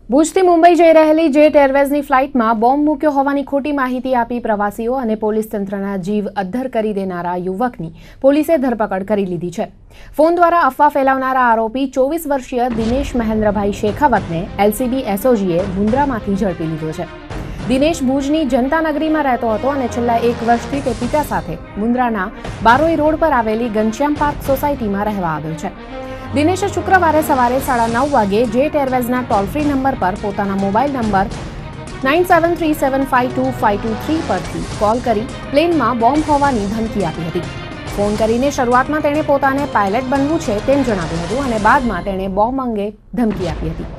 ભુજથી મુંબઈ જઈ રહેલી જેટ એરવેઝની ફ્લાઇટમાં બોમ્બ મૂક્યો હોવાની ખોટી માહિતી આપી પ્રવાસીઓ અને પોલીસ તંત્રના જીવ અદ્ધર કરી દેનારા યુવકની પોલીસે ધરપકડ કરી લીધી છે। ફોન દ્વારા અફવા ફેલાવનારા આરોપી 24 વર્ષીય દિનેશ મહેન્દ્રભાઈ શેખાવતને એલસીબી એસઓજીએ મુન્દ્રામાંથી ઝડપી લીધો છે। દિનેશ ભુજની જનતાનગરીમાં રહેતો હતો અને છેલ્લા 1 વર્ષથી તે પિતા સાથે મુન્દ્રાના બારોઈ રોડ પર આવેલી ઘનશ્યામ પાર્ક સોસાયટીમાં રહેવા આવ્યો છે। દિનેશે શુક્રવારે સવારે 9:30 વાગે જેટ એરવેઝના ટોલ ફ્રી નંબર પર પોતાના મોબાઈલ નંબર 9737525223 પરથી કોલ કરી પ્લેનમાં બોમ્બ હોવાની ધમકી આપી હતી। ફોન કરીને શરૂઆતમાં તેણે પોતાને પાયલટ બનવું છે તેમ જણાવ્યું હતું અને બાદમાં તેણે બોમ્બ અંગે ધમકી આપી હતી।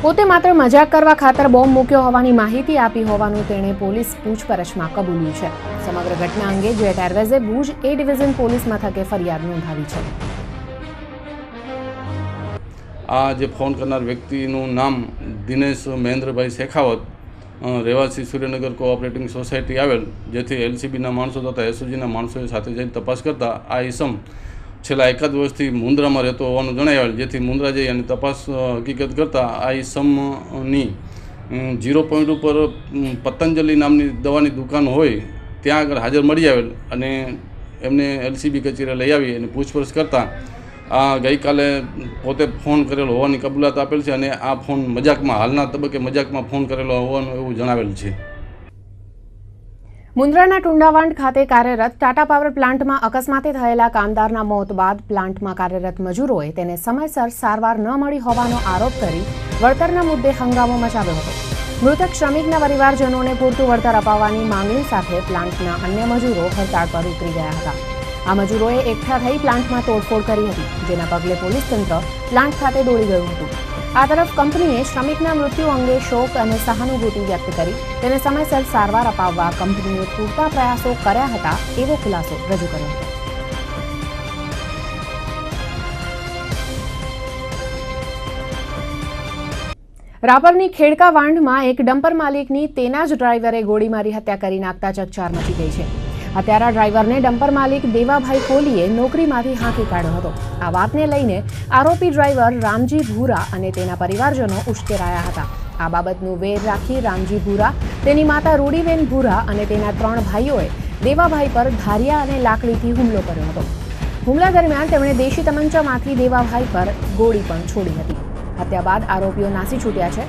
પોતે માત્ર મજાક કરવા ખાતર બોમ્બ મૂક્યો હોવાની માહિતી આપી હોવાનું તેણે પોલીસ પૂછપરછમાં કબૂલ્યું છે। સમગ્ર ઘટના અંગે જેટ એરવેઝે ભુજ એ ડિવિઝન પોલીસ મથકે ફરિયાદ નોંધાવી છે। આ જે ફોન કરનાર વ્યક્તિનું નામ દિનેશ મહેન્દ્રભાઈ શેખાવત, રહેવાસી સૂર્યનગર કોઓપરેટિંગ સોસાયટી આવેલ, જેથી એલસીબીના માણસો તથા એસઓજીના માણસોએ સાથે જઈને તપાસ કરતા આ ઈસમ છેલ્લા 1 વર્ષથી મુન્દ્રામાં રહેતો હોવાનું જણાય આવેલ, જેથી મુન્દ્રા જઈ અને તપાસ હકીકત કરતાં આ ઈસમની 0 પોઈન્ટ ઉપર પતંજલિ નામની દવાની દુકાન હોય ત્યાં આગળ હાજર મળી આવેલ અને એમને એલસીબી કચેરીએ લઈ આવી અને પૂછપરછ કરતાં આ ગઈકાલે પોતે ફોન કરેલો હોવાની કબૂલાત આપેલ છે અને આ ફોન મજાકમાં હાલના તબક્કે મજાકમાં ફોન કરેલો હોવાનું એવું જણાવેલ છે। મુન્દ્રાના ટુંડાવાંડ ખાતે કાર્યરત ટાટા પાવર પ્લાન્ટમાં અકસ્માતે થયેલા કામદારના મોત બાદ પ્લાન્ટમાં કાર્યરત મજૂરોએ તેને સમયસર સારવાર ન મળી હોવાનો આરોપ કરી વળતરના મુદ્દે હંગામો મચાવ્યો હતો। મૃતક શ્રમિકના પરિવારજનોને પૂરતું વળતર અપાવવાની માંગણી સાથે પ્લાન્ટના અન્ય મજૂરો હડતાળ પર ઉતરી ગયા હતા। આ મજૂરોએ એકઠા થઈ પ્લાન્ટમાં તોડફોડ કરી હતી, જેના પગલે પોલીસ તંત્ર પ્લાન્ટ ખાતે દોડી ગયું હતું। આ તરફ કંપનીએ શ્રમિકના મૃત્યુ અંગે શોક અને સહાનુભૂતિ વ્યક્ત કરી તેને સમયસર સારવાર અપાવવા કંપનીએ પૂરતા પ્રયાસો કર્યા હતા એવો ખુલાસો રજૂ કર્યો હતો। રાપરની ખેડકા વાંઢમાં એક ડમ્પર માલિકની તેના જ ડ્રાઈવરે ગોળી મારી હત્યા કરી નાખતા ચકચાર મચી ગઈ છે। હત્યારા ડ્રાઈવરને ડમ્પર માલિક દેવાભાઈ કોહલીએ નોકરીમાંથી હાંકી કાઢ્યો હતો। આ વાતને લઈને આરોપી ડ્રાઈવર રામજી ભૂરા અને તેના પરિવારજનો ઉશ્કેરાયા હતા। આ બાબતનું વેર રાખી રામજી ભૂરા, તેની માતા રૂડીબેન ભૂરા અને તેના 3 ભાઈઓએ દેવાભાઈ પર ધારિયા અને લાકડીથી હુમલો કર્યો હતો। હુમલા દરમિયાન તેમણે દેશી તમંચામાંથી દેવાભાઈ પર ગોળી પણ છોડી હતી। હત્યા બાદ આરોપીઓ નાસી છૂટ્યા છે।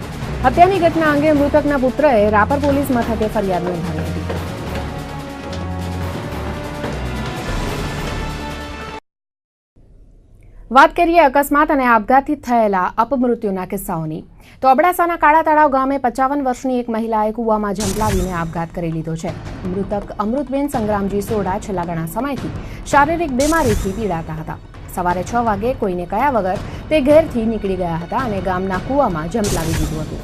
હત્યાની ઘટના અંગે મૃતકના પુત્રએ રાપર પોલીસ મથકે ફરિયાદ નોંધાવી હતી। વાત કરીએ અકસ્માત અને આપઘાતથી થયેલા અપમૃત્યુના કિસ્સાઓની, તો અબડાસાના કાળા તળાવ ગામે 55 વર્ષની એક મહિલાએ કૂવામાં ઝંપલાવીને આપઘાત કરી લીધો છે। મૃતક અમૃતબેન સંગ્રામજી સોડા છેલ્લા ઘણા સમયથી શારીરિક બીમારીથી પીડાતા હતા। સવારે 6 વાગે કોઈને કયા વગર તે ઘેરથી નીકળી ગયા હતા અને ગામના કૂવામાં ઝંપલાવી દીધું હતું।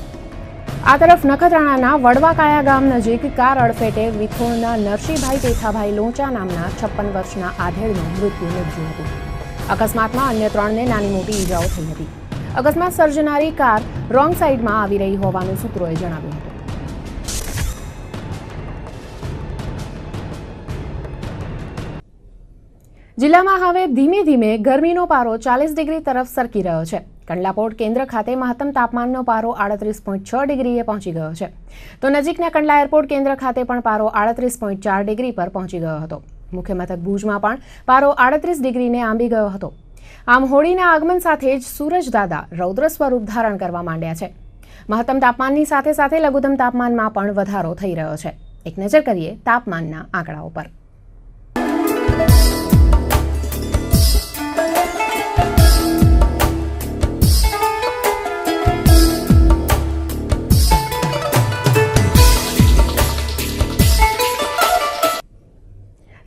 આ તરફ નખત્રાણાના વડવાકાયા ગામ નજીક કાર અડફેટે વિથોણના નરસિંહભાઈ પેથાભાઈ લોચા નામના 56 વર્ષના આધેડનું મૃત્યુ નિપજ્યું હતું। અકસ્માતમાં અન્ય 3ને નાની મોટી ઈજાઓ થઈ હતી। અકસ્માત સર્જનારી કાર રોંગ સાઈડમાં આવી રહી હોવાનું સૂત્રોએ જણાવ્યું હતું। જિલ્લામાં હવે ધીમે ધીમે ગરમીનો પારો 40 ડિગ્રી તરફ સરકી રહ્યો છે। કંડલાપોર્ટ કેન્દ્ર ખાતે મહત્તમ તાપમાનનો પારો 38.6 ડિગ્રીએ પહોંચી ગયો છે, તો નજીકના કંડલા એરપોર્ટ કેન્દ્ર ખાતે પણ પારો 38.4 ડિગ્રી પર પહોંચી ગયો હતો। મુખ્ય મથક ભુજમાં પણ પારો 38 ડિગ્રીને આંબી ગયો હતો। આમ હોળીના આગમન સાથે જ સૂરજ દાદા રૌદ્ર સ્વરૂપ ધારણ કરવા માંડ્યા છે। મહત્તમ તાપમાનની સાથે સાથે લઘુત્તમ તાપમાનમાં પણ વધારો થઈ રહ્યો છે। એક નજર કરીએ તાપમાનના આંકડાઓ પર।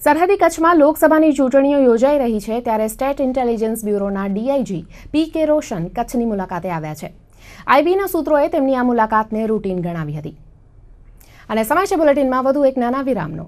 સરહદી કચ્છમાં લોકસભાની ચૂંટણીઓ યોજાઈ રહી છે, ત્યારે સ્ટેટ ઇન્ટેલિજન્સ બ્યુરોના ડીઆઈજી પી.કે. રોશન કચ્છની મુલાકાતે આવ્યા છે। આઈબીના સૂત્રોએ તેમની આ મુલાકાતને રૂટીન ગણાવી હતી। અને સમય છે બુલેટિનમાં વધુ એક નાના વિરામનો।